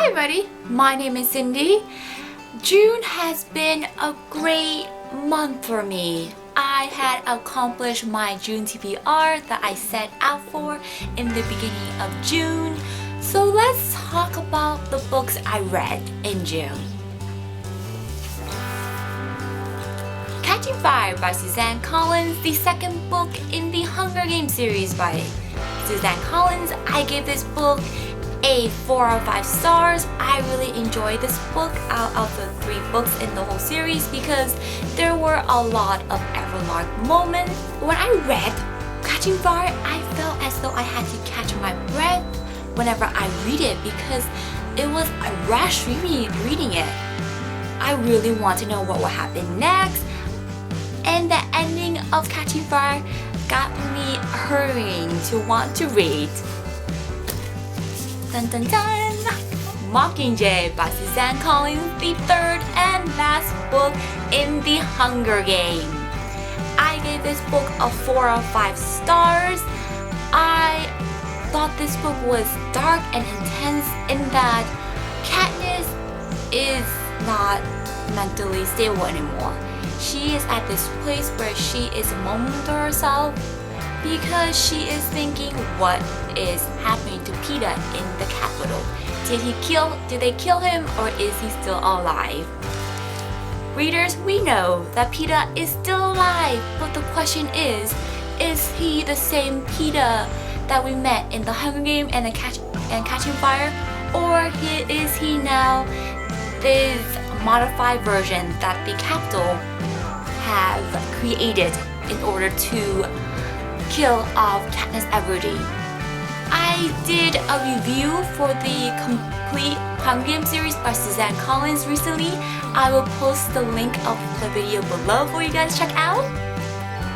Hi everybody, my name is Cindy. June has been a great month for me. I had accomplished my June TBR that I set out for in the beginning of June. So let's talk about the books I read in June. Catching Fire by Suzanne Collins, the second book in the Hunger Games series by Suzanne Collins. I gave this book a 4 out of 5 stars. I really enjoyed this book out of the 3 books in the whole series because there were a lot of everlark moments. When I read Catching Fire, I felt as though I had to catch my breath whenever I read it because it was a rush reading it. I really want to know what will happen next, and the ending of Catching Fire got me hurrying to want to read. Dun dun dun! Mockingjay by Suzanne Collins, the third and last book in the Hunger Games. I gave this book a 4 out of 5 stars. I thought this book was dark and intense in that Katniss is not mentally stable anymore. She is at this place where she is mumbling to herself because she is thinking what is happening to Peter in the Capitol. Did they kill him, or is he still alive? Readers, we know that Peter is still alive, but the question is he the same Peter that we met in the Hunger Games and Catching Fire, or is he now this modified version that the Capitol have created in order to kill off Katniss Everdeen? I did a review for the complete Hunger Games series by Suzanne Collins recently. I will post the link of the video below for you guys to check out.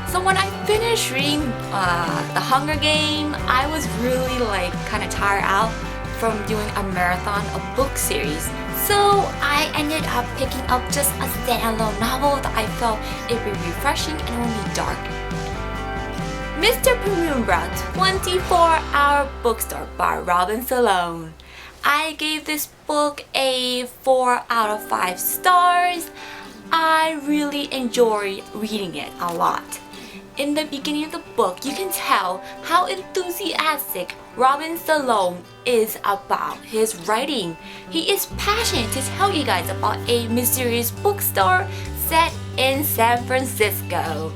So when I finished reading the Hunger Games, I was really kind of tired out from doing a marathon of book series. So I ended up picking up just a standalone novel that I felt it would be refreshing and it would be dark. Mr. Penumbra 24-Hour Bookstore by Robbins Alone. I gave this book a 4 out of 5 stars. I really enjoyed reading it a lot. In the beginning of the book, you can tell how enthusiastic Robbins Alone is about his writing. He is passionate to tell you guys about a mysterious bookstore set in San Francisco.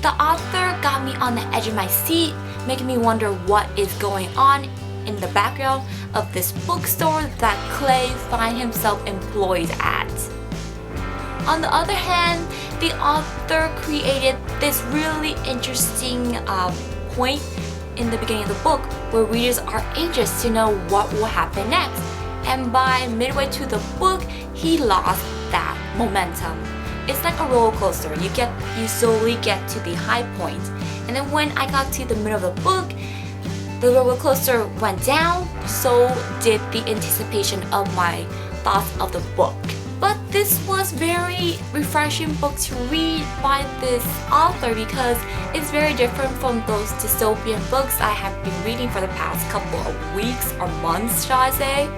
The author got me on the edge of my seat, making me wonder what is going on in the background of this bookstore that Clay finds himself employed at. On the other hand, the author created this really interesting point in the beginning of the book where readers are anxious to know what will happen next. And by midway through the book, he lost that momentum. It's like a roller coaster. You slowly get to the high point, and then when I got to the middle of the book, the roller coaster went down. So did the anticipation of my thoughts of the book. But this was very refreshing book to read by this author because it's very different from those dystopian books I have been reading for the past couple of weeks or months, shall I say.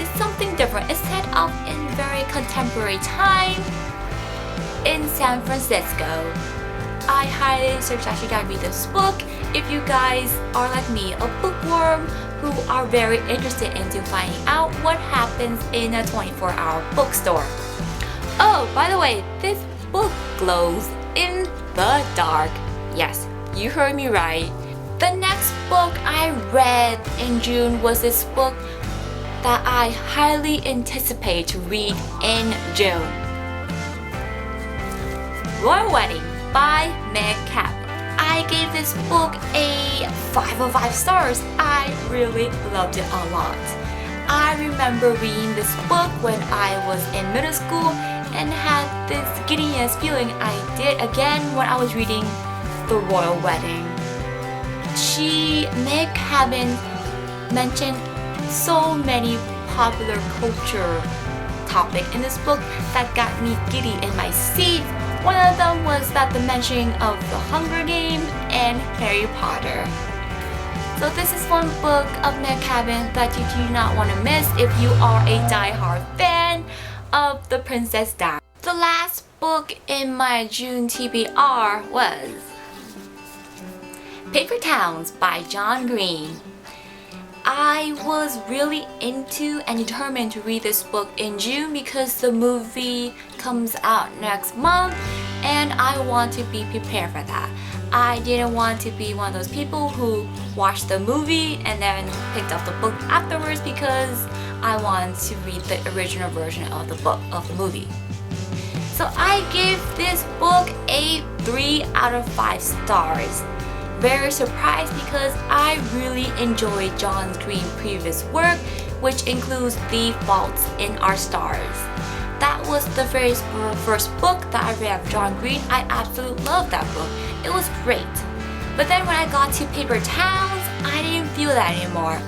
It's something different. It's set up in very contemporary time in San Francisco. I highly suggest you guys read this book if you guys are like me, a bookworm who are very interested into finding out what happens in a 24-hour bookstore. Oh, by the way, this book glows in the dark. Yes, you heard me right. The next book I read in June was this book that I highly anticipate to read in June. Royal Wedding by Cabot. I gave this book a 5 out of 5 stars. I really loved it a lot. I remember reading this book when I was in middle school and had this giddiness feeling I did again when I was reading The Royal Wedding. Meg Cabot mentioned so many popular culture topics in this book that got me giddy in my seat. One of them was that the mentioning of the Hunger Games and Harry Potter. So this is one book of Cabot that you do not want to miss if you are a die-hard fan of The Princess Diaries. The last book in my June TBR was Paper Towns by John Green. I was really into and determined to read this book in June because the movie comes out next month and I want to be prepared for that. I didn't want to be one of those people who watched the movie and then picked up the book afterwards because I want to read the original version of the movie. So I give this book a 3 out of 5 stars. Very surprised because I really enjoyed John Green's previous work, which includes The Faults in Our Stars. That was the very first book that I read of John Green. I absolutely loved that book. It was great. But then when I got to Paper Towns, I didn't feel that anymore.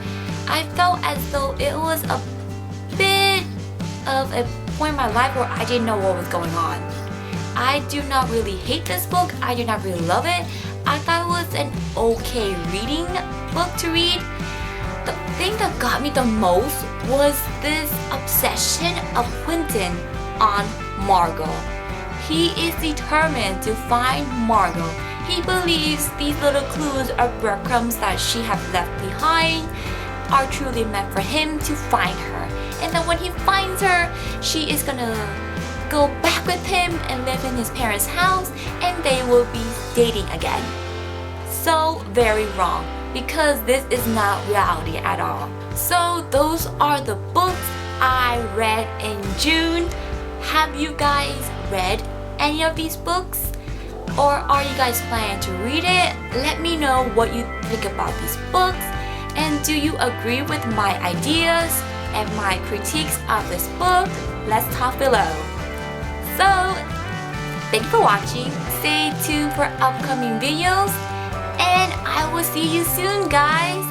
I felt as though it was a bit of a point in my life where I didn't know what was going on. I do not really hate this book. I do not really love it. I thought it was an okay reading book to read. The thing that got me the most was this obsession of Quentin on Margot. He is determined to find Margot. He believes these little clues or breadcrumbs that she has left behind are truly meant for him to find her. And then when he finds her, she is gonna go back with him and live in his parents' house and they will be dating again. So very wrong, because this is not reality at all. So those are the books I read in June. Have you guys read any of these books? Or are you guys planning to read it? Let me know what you think about these books. And do you agree with my ideas and my critiques of this book? Let's talk below. So, thank you for watching. Stay tuned for upcoming videos. And I will see you soon, guys.